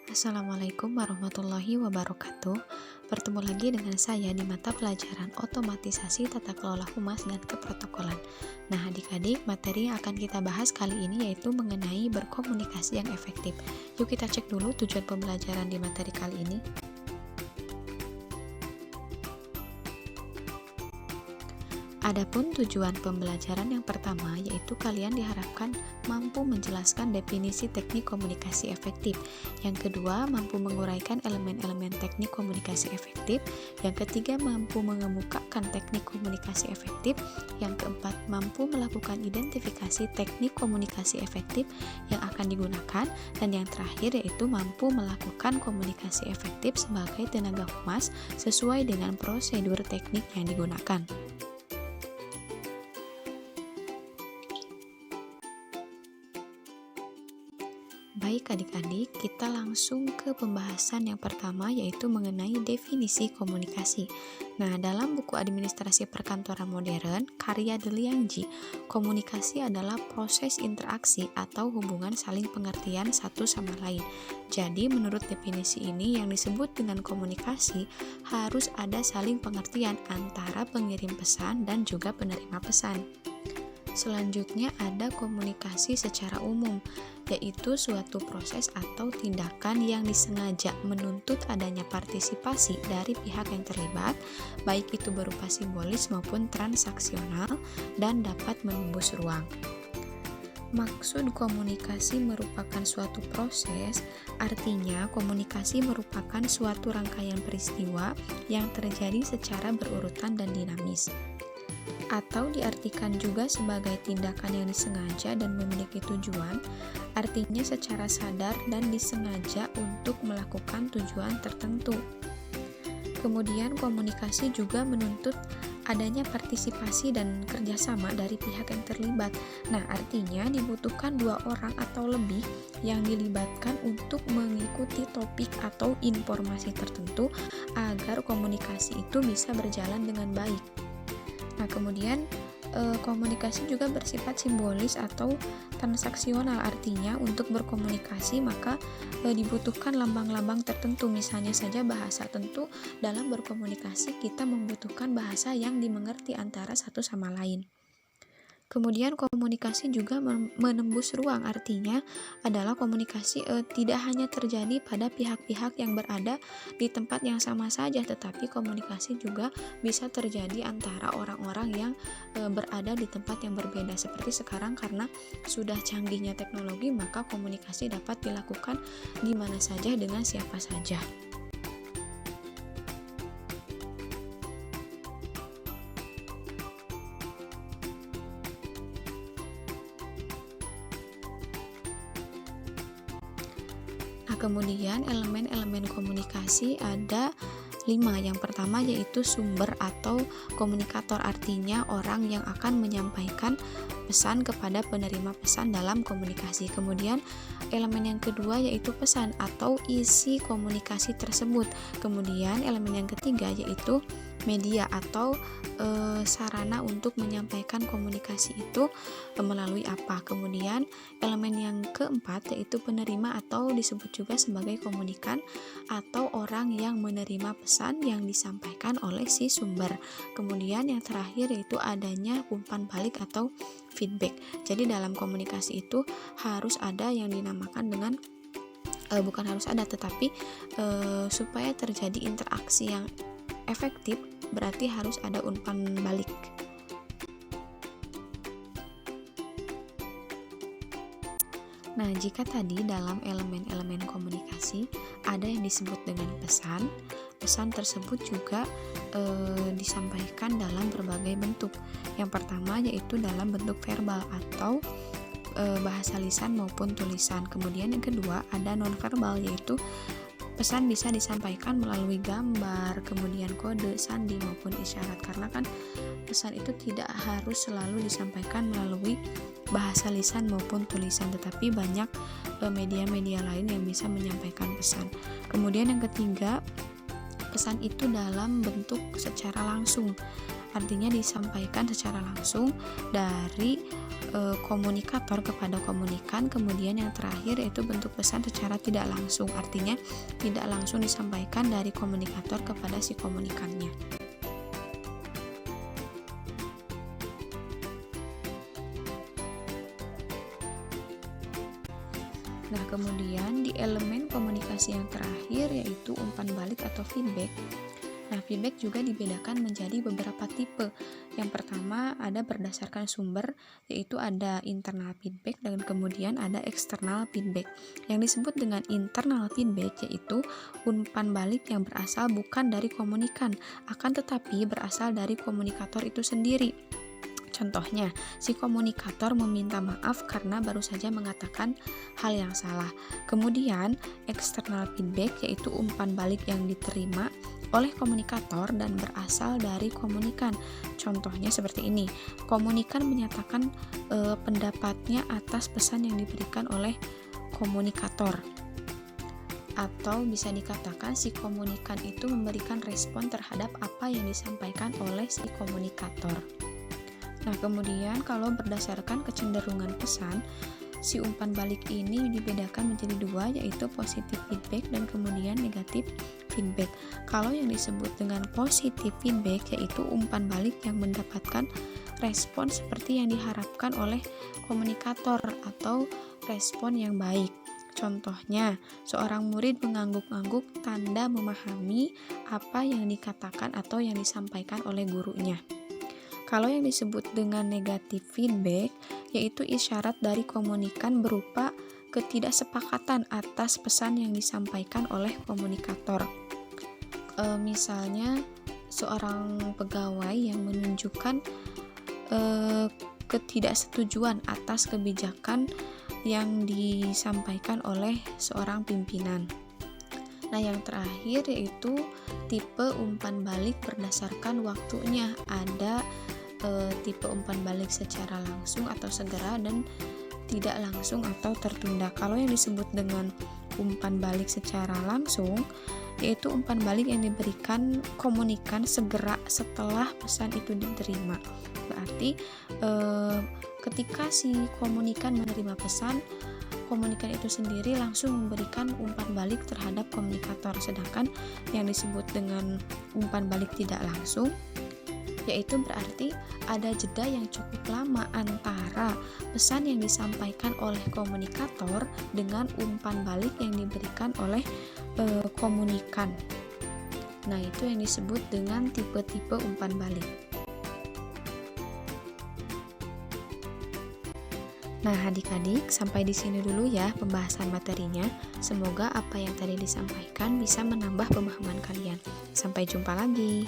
Assalamualaikum warahmatullahi wabarakatuh. Bertemu lagi dengan saya di mata pelajaran Otomatisasi Tata Kelola Humas dan Keprotokolan. Nah, adik-adik, materi yang akan kita bahas kali ini yaitu mengenai berkomunikasi yang efektif. Yuk kita cek dulu tujuan pembelajaran di materi kali ini. Adapun tujuan pembelajaran yang pertama yaitu kalian diharapkan mampu menjelaskan definisi teknik komunikasi efektif. Yang kedua, mampu menguraikan elemen-elemen teknik komunikasi efektif. Yang ketiga, mampu mengemukakan teknik komunikasi efektif. Yang keempat, mampu melakukan identifikasi teknik komunikasi efektif yang akan digunakan. Dan yang terakhir yaitu mampu melakukan komunikasi efektif sebagai tenaga humas sesuai dengan prosedur teknik yang digunakan. Baik adik-adik, kita langsung ke pembahasan yang pertama yaitu mengenai definisi komunikasi. Nah, dalam buku Administrasi Perkantoran Modern, karya De Liangji, komunikasi adalah proses interaksi atau hubungan saling pengertian satu sama lain. Jadi, menurut definisi ini yang disebut dengan komunikasi harus ada saling pengertian antara pengirim pesan dan juga penerima pesan. Selanjutnya ada komunikasi secara umum, yaitu suatu proses atau tindakan yang disengaja menuntut adanya partisipasi dari pihak yang terlibat, baik itu berupa simbolis maupun transaksional, dan dapat menembus ruang. Maksud komunikasi merupakan suatu proses, artinya komunikasi merupakan suatu rangkaian peristiwa yang terjadi secara berurutan dan dinamis. Atau diartikan juga sebagai tindakan yang disengaja dan memiliki tujuan, artinya secara sadar dan disengaja untuk melakukan tujuan tertentu. Kemudian komunikasi juga menuntut adanya partisipasi dan kerjasama dari pihak yang terlibat. Nah, artinya dibutuhkan dua orang atau lebih yang dilibatkan untuk mengikuti topik atau informasi tertentu agar komunikasi itu bisa berjalan dengan baik. Nah, kemudian komunikasi juga bersifat simbolis atau transaksional, artinya untuk berkomunikasi maka dibutuhkan lambang-lambang tertentu. Misalnya saja bahasa, tentu dalam berkomunikasi kita membutuhkan bahasa yang dimengerti antara satu sama lain. Kemudian komunikasi juga menembus ruang, artinya adalah komunikasi tidak hanya terjadi pada pihak-pihak yang berada di tempat yang sama saja, tetapi komunikasi juga bisa terjadi antara orang-orang yang berada di tempat yang berbeda. Seperti sekarang karena sudah canggihnya teknologi, maka komunikasi dapat dilakukan di mana saja dengan siapa saja. Kemudian elemen-elemen komunikasi ada 5. Yang pertama yaitu sumber atau komunikator, artinya orang yang akan menyampaikan pesan kepada penerima pesan dalam komunikasi. Kemudian elemen yang kedua yaitu pesan atau isi komunikasi tersebut. Kemudian elemen yang ketiga yaitu media atau sarana untuk menyampaikan komunikasi itu melalui apa. Kemudian elemen yang keempat yaitu penerima atau disebut juga sebagai komunikan atau orang yang menerima pesan yang disampaikan oleh si sumber. Kemudian yang terakhir yaitu adanya umpan balik atau feedback. Jadi dalam komunikasi itu harus ada yang dinamakan dengan bukan harus ada, tetapi supaya terjadi interaksi yang efektif berarti harus ada umpan balik. Nah, jika tadi dalam elemen-elemen komunikasi ada yang disebut dengan pesan, pesan tersebut juga disampaikan dalam berbagai bentuk. Yang pertama yaitu dalam bentuk verbal atau bahasa lisan maupun tulisan. Kemudian yang kedua ada nonverbal, yaitu pesan bisa disampaikan melalui gambar, kemudian kode, sandi maupun isyarat. Karena kan pesan itu tidak harus selalu disampaikan melalui bahasa lisan maupun tulisan, tetapi banyak media-media lain yang bisa menyampaikan pesan. Kemudian yang ketiga, pesan itu dalam bentuk secara langsung, artinya disampaikan secara langsung dari komunikator kepada komunikan, kemudian yang terakhir yaitu bentuk pesan secara tidak langsung, artinya tidak langsung disampaikan dari komunikator kepada si komunikannya. Nah, kemudian di elemen komunikasi yang terakhir yaitu umpan balik atau feedback. Nah, feedback juga dibedakan menjadi beberapa tipe. Yang pertama ada berdasarkan sumber, yaitu ada internal feedback dan kemudian ada external feedback. Yang disebut dengan internal feedback yaitu umpan balik yang berasal bukan dari komunikan, akan tetapi berasal dari komunikator itu sendiri. Contohnya, si komunikator meminta maaf karena baru saja mengatakan hal yang salah. Kemudian, external feedback yaitu umpan balik yang diterima oleh komunikator dan berasal dari komunikan. Contohnya seperti ini, komunikan menyatakan pendapatnya atas pesan yang diberikan oleh komunikator. Atau bisa dikatakan si komunikan itu memberikan respon terhadap apa yang disampaikan oleh si komunikator. Nah, kemudian kalau berdasarkan kecenderungan pesan, si umpan balik ini dibedakan menjadi dua, yaitu positif feedback dan kemudian negatif feedback. Kalau yang disebut dengan positif feedback yaitu umpan balik yang mendapatkan respon seperti yang diharapkan oleh komunikator atau respon yang baik. Contohnya, seorang murid mengangguk-angguk tanda memahami apa yang dikatakan atau yang disampaikan oleh gurunya. Kalau yang disebut dengan negatif feedback, yaitu isyarat dari komunikan berupa ketidaksepakatan atas pesan yang disampaikan oleh komunikator. Misalnya, seorang pegawai yang menunjukkan ketidaksetujuan atas kebijakan yang disampaikan oleh seorang pimpinan. Nah, yang terakhir yaitu tipe umpan balik berdasarkan waktunya. Ada tipe umpan balik secara langsung atau segera dan tidak langsung atau tertunda. Kalau yang disebut dengan umpan balik secara langsung yaitu umpan balik yang diberikan komunikan segera setelah pesan itu diterima. Berarti ketika si komunikan menerima pesan, komunikan itu sendiri langsung memberikan umpan balik terhadap komunikator. Sedangkan yang disebut dengan umpan balik tidak langsung yaitu berarti ada jeda yang cukup lama antara pesan yang disampaikan oleh komunikator dengan umpan balik yang diberikan oleh komunikan. Nah, itu yang disebut dengan tipe-tipe umpan balik. Nah, adik-adik, sampai di sini dulu ya pembahasan materinya. Semoga apa yang tadi disampaikan bisa menambah pemahaman kalian. Sampai jumpa lagi.